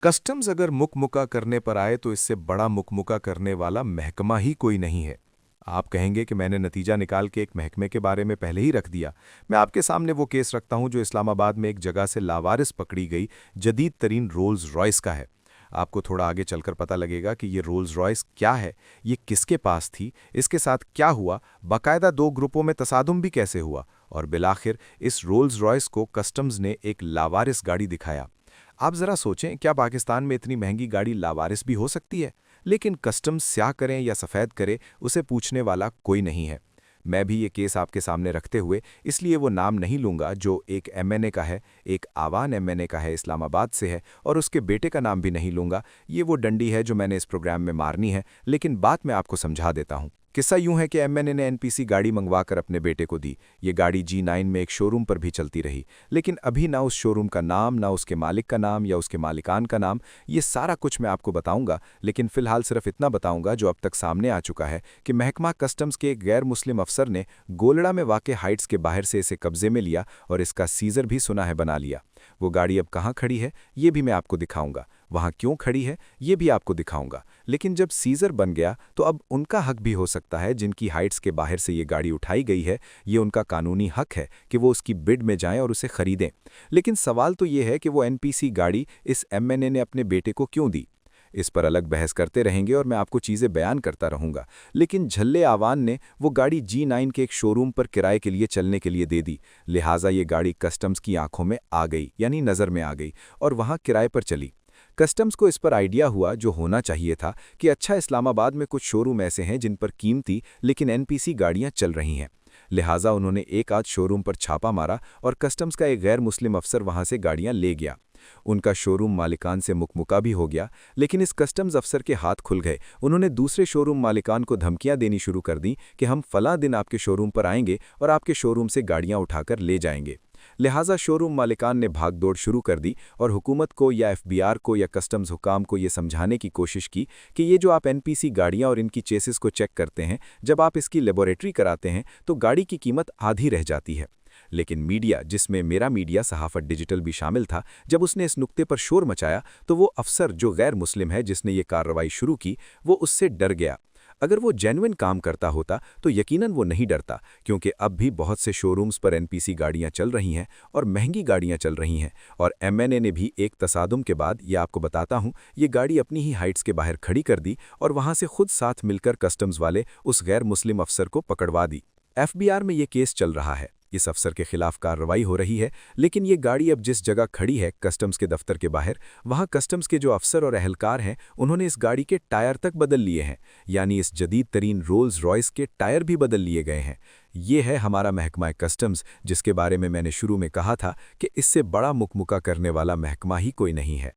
Customs अगर मुकमुका करने पर आए तो इससे बड़ा मुकमुका करने वाला महकमा ही कोई नहीं है। आप कहेंगे कि मैंने नतीजा निकाल के एक महकमे के बारे में पहले ही रख दिया। मैं आपके सामने वो केस रखता हूं जो इस्लामाबाद में एक जगह से लावारिस पकड़ी गई जदीद तरीन रोल्स रॉयस का है। आपको थोड़ा आगे चलकर पता लगेगा कि ये रोल्स रॉयस क्या है, ये किसके पास थी, इसके साथ क्या हुआ, बाकायदा दो ग्रुपों में तसादुम भी कैसे हुआ, और बिलाखिर इस रोल्स रॉयस को कस्टम्स ने एक लावारिस गाड़ी दिखाया। आप जरा सोचें, क्या पाकिस्तान में इतनी महंगी गाड़ी लावारिस भी हो सकती है? लेकिन कस्टम्स स्याह करें या सफ़ेद करे, उसे पूछने वाला कोई नहीं है। मैं भी ये केस आपके सामने रखते हुए इसलिए वो नाम नहीं लूंगा जो एक एमएनए का है, एक आवान एमएनए का है, इस्लामाबाद से है, और उसके बेटे का नाम भी नहीं लूंगा। ये वो डंडी है जो मैंने इस प्रोग्राम में मारनी है, लेकिन बात मैं आपको समझा देता हूँ। किस्सा यूं है कि एमएनए ने एनपीसी गाड़ी मंगवाकर अपने बेटे को दी। ये गाड़ी G9 में एक शोरूम पर भी चलती रही, लेकिन अभी ना उस शोरूम का नाम, ना उसके मालिक का नाम या उसके मालिकान का नाम, ये सारा कुछ मैं आपको बताऊंगा। लेकिन फिलहाल सिर्फ इतना बताऊंगा जो अब तक सामने आ चुका है कि महकमा कस्टम्स के एक गैर मुस्लिम अफसर ने गोलड़ा में वाक़ हाइट्स के बाहर से इसे कब्जे में लिया और इसका सीजर भी सुना है बना लिया। वो गाड़ी अब कहाँ खड़ी है ये भी मैं आपको दिखाऊंगा, वहाँ क्यों खड़ी है ये भी आपको दिखाऊंगा। लेकिन जब सीजर बन गया तो अब उनका हक भी हो सकता है जिनकी हाइट्स के बाहर से ये गाड़ी उठाई गई है। ये उनका कानूनी हक है कि वो उसकी बिड में जाएं और उसे खरीदें। लेकिन सवाल तो ये है कि वो एनपीसी गाड़ी इस एमएनए ने अपने बेटे को क्यों दी। इस पर अलग बहस करते रहेंगे और मैं आपको चीज़ें बयान करता रहूंगा। लेकिन झल्ले आवान ने वो गाड़ी G9 के एक शोरूम पर किराए के लिए चलने के लिए दे दी। लिहाजा ये गाड़ी कस्टम्स की आंखों में आ गई, यानी नज़र में आ गई, और वहाँ किराए पर चली। कस्टम्स को इस पर आइडिया हुआ, जो होना चाहिए था, कि अच्छा, इस्लामाबाद में कुछ शोरूम ऐसे हैं जिन पर कीमती लेकिन एनपीसी गाड़ियां चल रही हैं। लिहाजा उन्होंने एक आध शोरूम पर छापा मारा और कस्टम्स का एक गैर मुस्लिम अफसर वहां से गाड़ियां ले गया। उनका शोरूम मालिकान से मुकमुका भी हो गया, लेकिन इस कस्टम्स अफसर के हाथ खुल गए। उन्होंने दूसरे शोरूम मालिकान को धमकियां देनी शुरू कर दी कि हम फलां दिन आपके शोरूम पर आएंगे और आपके शोरूम से गाड़ियां उठाकर ले जाएंगे। लिहाजा शोरूम मालिकान ने भागदौड़ शुरू कर दी और हुकूमत को या एफबीआर को या कस्टम्स हुकाम को ये समझाने की कोशिश की कि ये जो आप एनपीसी गाड़ियां और इनकी चेसिस को चेक करते हैं, जब आप इसकी लेबोरेटरी कराते हैं तो गाड़ी की कीमत आधी रह जाती है। लेकिन मीडिया, जिसमें मेरा मीडिया सहाफ़त डिजिटल भी शामिल था, जब उसने इस नुक्ते पर शोर मचाया तो वो अफसर जो गैर मुस्लिम है जिसने ये कार्रवाई शुरू की, वो उससे डर गया। अगर वो जेन्युइन काम करता होता तो यकीनन वो नहीं डरता, क्योंकि अब भी बहुत से शोरूम्स पर एनपीसी गाड़ियां चल रही हैं और महंगी गाड़ियां चल रही हैं। और एमएनए ने भी एक तसादुम के बाद, ये आपको बताता हूं, ये गाड़ी अपनी ही हाइट्स के बाहर खड़ी कर दी और वहां से खुद साथ मिलकर कस्टम्स वाले उस गैर मुस्लिम अफसर को पकड़वा दी। एफबीआर में ये केस चल रहा है, इस अफसर के खिलाफ कार्रवाई हो रही है। लेकिन ये गाड़ी अब जिस जगह खड़ी है, कस्टम्स के दफ्तर के बाहर, वहाँ कस्टम्स के जो अफसर और अहलकार हैं, उन्होंने इस गाड़ी के टायर तक बदल लिए हैं, यानी इस जदीद तरीन रोल्स रॉयस के टायर भी बदल लिए गए हैं। ये है हमारा महकमा कस्टम्स, जिसके बारे में मैंने शुरू में कहा था कि इससे बड़ा मुकमुका करने वाला महकमा ही कोई नहीं है।